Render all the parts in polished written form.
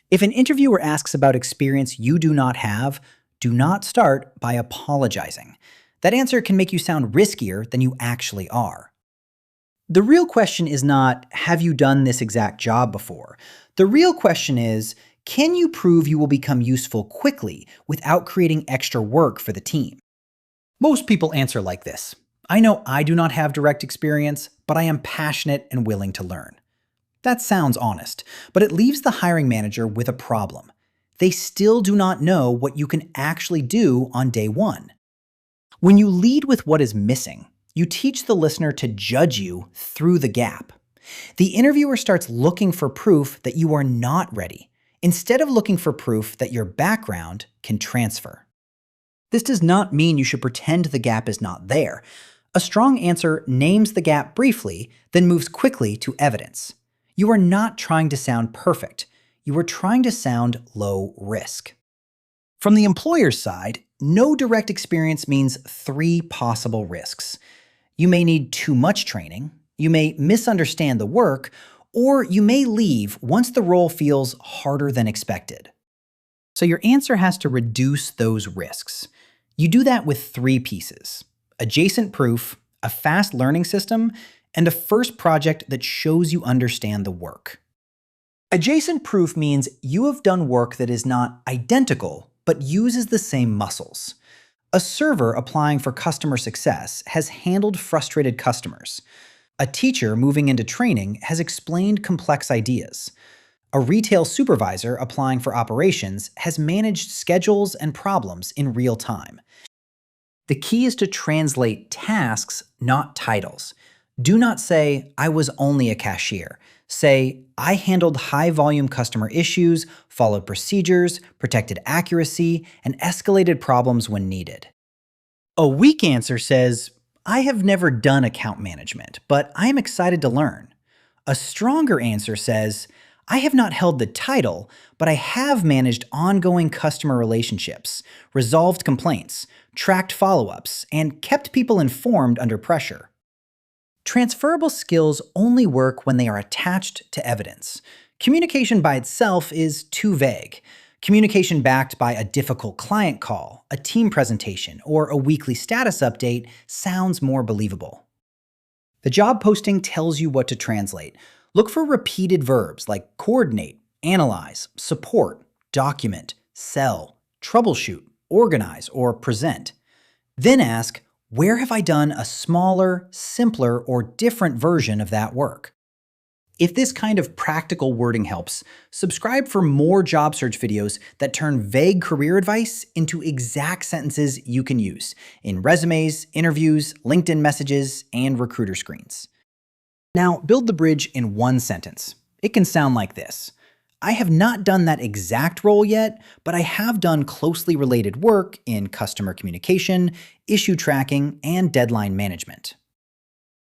If an interviewer asks about experience you do not have, do not start by apologizing. That answer can make you sound riskier than you actually are. The real question is not, have you done this exact job before? The real question is, can you prove you will become useful quickly without creating extra work for the team? Most people answer like this. I know I do not have direct experience, but I am passionate and willing to learn. That sounds honest, but it leaves the hiring manager with a problem. They still do not know what you can actually do on day one. When you lead with what is missing, you teach the listener to judge you through the gap. The interviewer starts looking for proof that you are not ready, instead of looking for proof that your background can transfer. This does not mean you should pretend the gap is not there. A strong answer names the gap briefly, then moves quickly to evidence. You are not trying to sound perfect. You are trying to sound low risk. From the employer's side, no direct experience means 3 possible risks. You may need too much training, you may misunderstand the work, or you may leave once the role feels harder than expected. So your answer has to reduce those risks. You do that with 3 pieces: adjacent proof, a fast learning system, and a first project that shows you understand the work. Adjacent proof means you have done work that is not identical, but uses the same muscles. A server applying for customer success has handled frustrated customers. A teacher moving into training has explained complex ideas. A retail supervisor applying for operations has managed schedules and problems in real time. The key is to translate tasks, not titles. Do not say, I was only a cashier. Say, I handled high-volume customer issues, followed procedures, protected accuracy, and escalated problems when needed. A weak answer says, I have never done account management, but I am excited to learn. A stronger answer says, I have not held the title, but I have managed ongoing customer relationships, resolved complaints, tracked follow-ups, and kept people informed under pressure. Transferable skills only work when they are attached to evidence. Communication by itself is too vague. Communication backed by a difficult client call, a team presentation, or a weekly status update sounds more believable. The job posting tells you what to translate. Look for repeated verbs like coordinate, analyze, support, document, sell, troubleshoot, organize, or present. Then ask, where have I done a smaller, simpler, or different version of that work? If this kind of practical wording helps, subscribe for more job search videos that turn vague career advice into exact sentences you can use in resumes, interviews, LinkedIn messages, and recruiter screens. Now, build the bridge in 1 sentence. It can sound like this. I have not done that exact role yet, but I have done closely related work in customer communication, issue tracking, and deadline management.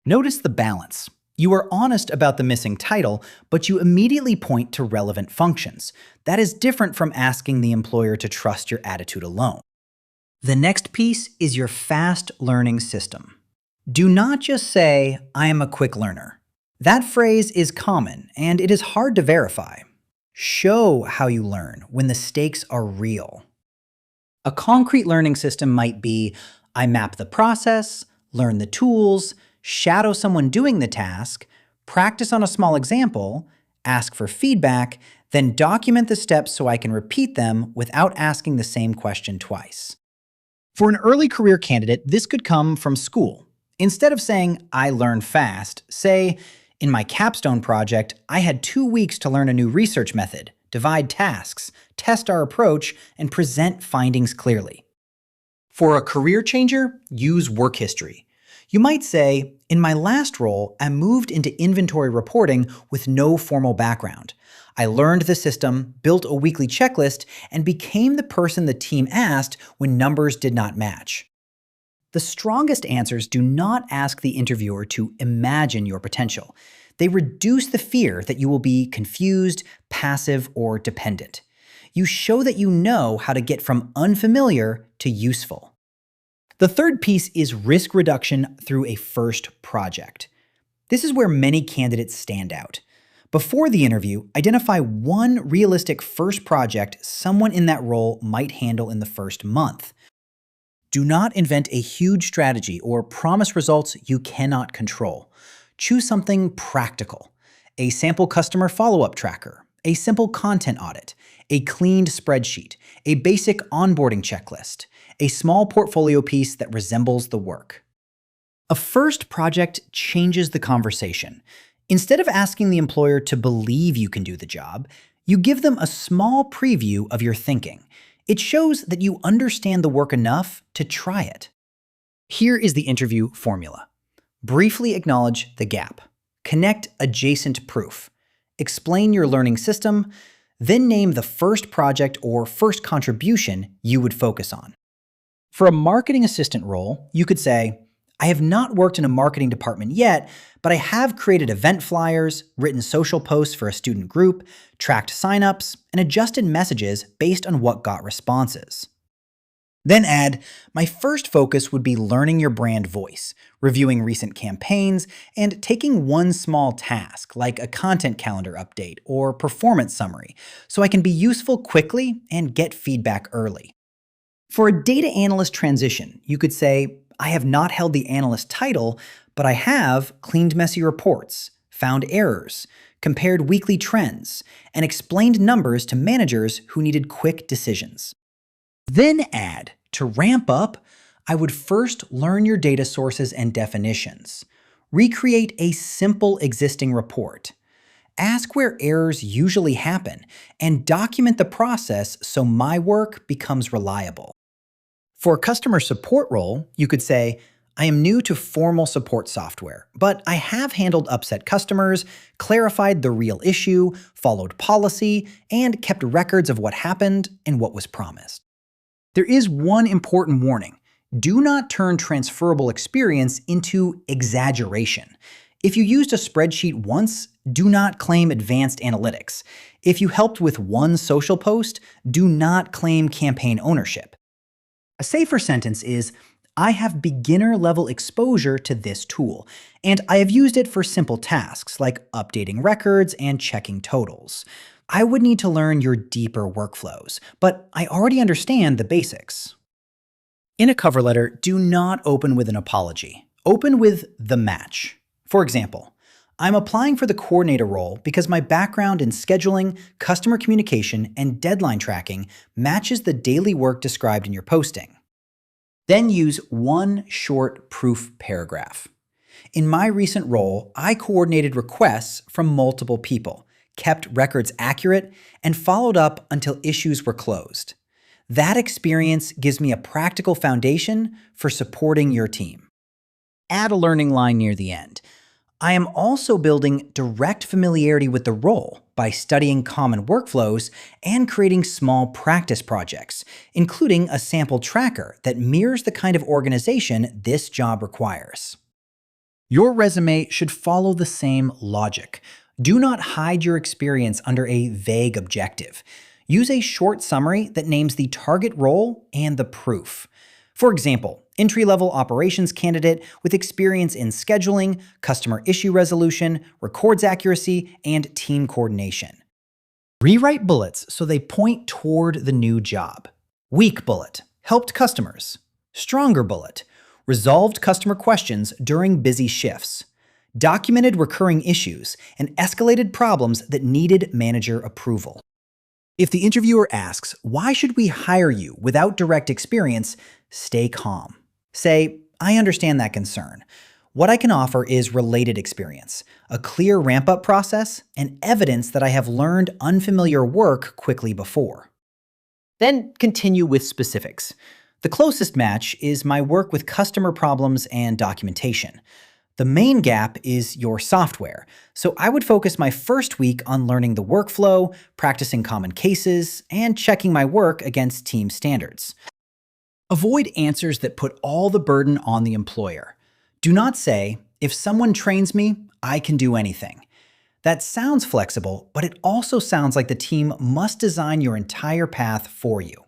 Notice the balance. You are honest about the missing title, but you immediately point to relevant functions. That is different from asking the employer to trust your attitude alone. The next piece is your fast learning system. Do not just say, I am a quick learner. That phrase is common, and it is hard to verify. Show how you learn when the stakes are real. A concrete learning system might be, I map the process, learn the tools, shadow someone doing the task, practice on a small example, ask for feedback, then document the steps so I can repeat them without asking the same question twice. For an early career candidate, this could come from school. Instead of saying, I learn fast, say, in my capstone project, I had 2 weeks to learn a new research method, divide tasks, test our approach, and present findings clearly. For a career changer, use work history. You might say, in my last role, I moved into inventory reporting with no formal background. I learned the system, built a weekly checklist, and became the person the team asked when numbers did not match. The strongest answers do not ask the interviewer to imagine your potential. They reduce the fear that you will be confused, passive, or dependent. You show that you know how to get from unfamiliar to useful. The third piece is risk reduction through a first project. This is where many candidates stand out. Before the interview, identify one realistic first project someone in that role might handle in the first month. Do not invent a huge strategy or promise results you cannot control. Choose something practical: a sample customer follow-up tracker, a simple content audit, a cleaned spreadsheet, a basic onboarding checklist, a small portfolio piece that resembles the work. A first project changes the conversation. Instead of asking the employer to believe you can do the job, you give them a small preview of your thinking. It shows that you understand the work enough to try it. Here is the interview formula. Briefly acknowledge the gap. Connect adjacent proof. Explain your learning system, then name the first project or first contribution you would focus on. For a marketing assistant role, you could say, I have not worked in a marketing department yet, but I have created event flyers, written social posts for a student group, tracked signups, and adjusted messages based on what got responses. Then add, my first focus would be learning your brand voice, reviewing recent campaigns, and taking one small task like a content calendar update or performance summary so I can be useful quickly and get feedback early. For a data analyst transition, you could say, I have not held the analyst title, but I have cleaned messy reports, found errors, compared weekly trends, and explained numbers to managers who needed quick decisions. Then add, to ramp up, I would first learn your data sources and definitions. Recreate a simple existing report. Ask where errors usually happen, and document the process so my work becomes reliable. For a customer support role, you could say, I am new to formal support software, but I have handled upset customers, clarified the real issue, followed policy, and kept records of what happened and what was promised. There is one important warning. Do not turn transferable experience into exaggeration. If you used a spreadsheet once, do not claim advanced analytics. If you helped with one social post, do not claim campaign ownership. A safer sentence is, I have beginner-level exposure to this tool, and I have used it for simple tasks like updating records and checking totals. I would need to learn your deeper workflows, but I already understand the basics. In a cover letter, do not open with an apology. Open with the match. For example, I'm applying for the coordinator role because my background in scheduling, customer communication, and deadline tracking matches the daily work described in your posting. Then use one short proof paragraph. In my recent role, I coordinated requests from multiple people, kept records accurate, and followed up until issues were closed. That experience gives me a practical foundation for supporting your team. Add a learning line near the end. I am also building direct familiarity with the role by studying common workflows and creating small practice projects, including a sample tracker that mirrors the kind of organization this job requires. Your resume should follow the same logic. Do not hide your experience under a vague objective. Use a short summary that names the target role and the proof. For example, entry-level operations candidate with experience in scheduling, customer issue resolution, records accuracy, and team coordination. Rewrite bullets so they point toward the new job. Weak bullet, helped customers. Stronger bullet, resolved customer questions during busy shifts. Documented recurring issues and escalated problems that needed manager approval. If the interviewer asks, why should we hire you without direct experience, stay calm. Say, I understand that concern. What I can offer is related experience, a clear ramp-up process, and evidence that I have learned unfamiliar work quickly before. Then continue with specifics. The closest match is my work with customer problems and documentation. The main gap is your software, so I would focus my first week on learning the workflow, practicing common cases, and checking my work against team standards. Avoid answers that put all the burden on the employer. Do not say, if someone trains me, I can do anything. That sounds flexible, but it also sounds like the team must design your entire path for you.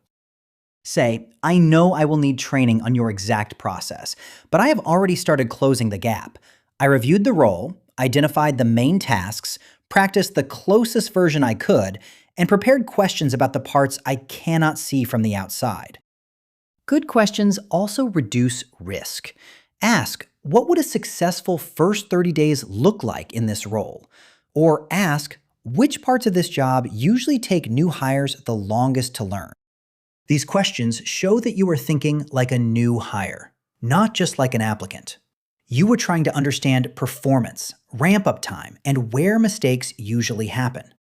Say, I know I will need training on your exact process, but I have already started closing the gap. I reviewed the role, identified the main tasks, practiced the closest version I could, and prepared questions about the parts I cannot see from the outside. Good questions also reduce risk. Ask, what would a successful first 30 days look like in this role? Or ask, which parts of this job usually take new hires the longest to learn? These questions show that you are thinking like a new hire, not just like an applicant. You are trying to understand performance, ramp-up time, and where mistakes usually happen.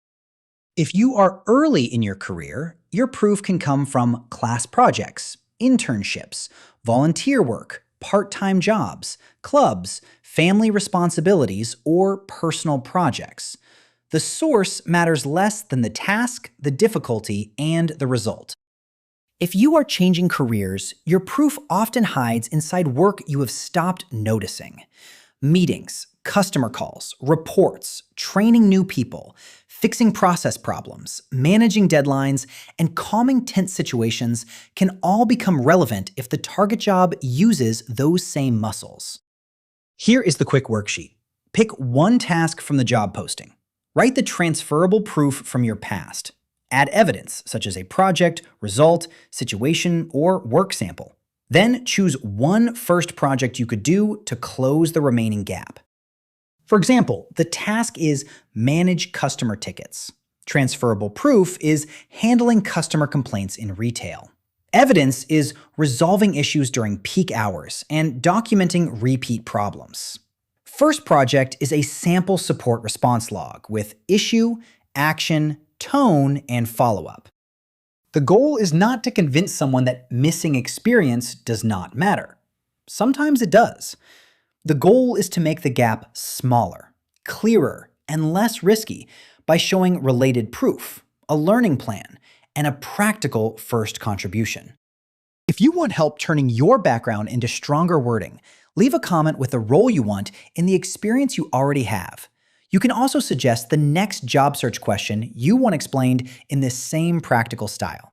If you are early in your career, your proof can come from class projects, internships, volunteer work, part-time jobs, clubs, family responsibilities, or personal projects. The source matters less than the task, the difficulty, and the result. If you are changing careers, your proof often hides inside work you have stopped noticing. Meetings, customer calls, reports, training new people, fixing process problems, managing deadlines, and calming tense situations can all become relevant if the target job uses those same muscles. Here is the quick worksheet. Pick one task from the job posting. Write the transferable proof from your past. Add evidence, such as a project, result, situation, or work sample. Then choose one first project you could do to close the remaining gap. For example, the task is manage customer tickets. Transferable proof is handling customer complaints in retail. Evidence is resolving issues during peak hours and documenting repeat problems. First project is a sample support response log with issue, action, tone, and follow-up. The goal is not to convince someone that missing experience does not matter. Sometimes it does. The goal is to make the gap smaller, clearer, and less risky by showing related proof, a learning plan, and a practical first contribution. If you want help turning your background into stronger wording, leave a comment with the role you want in the experience you already have. You can also suggest the next job search question you want explained in this same practical style.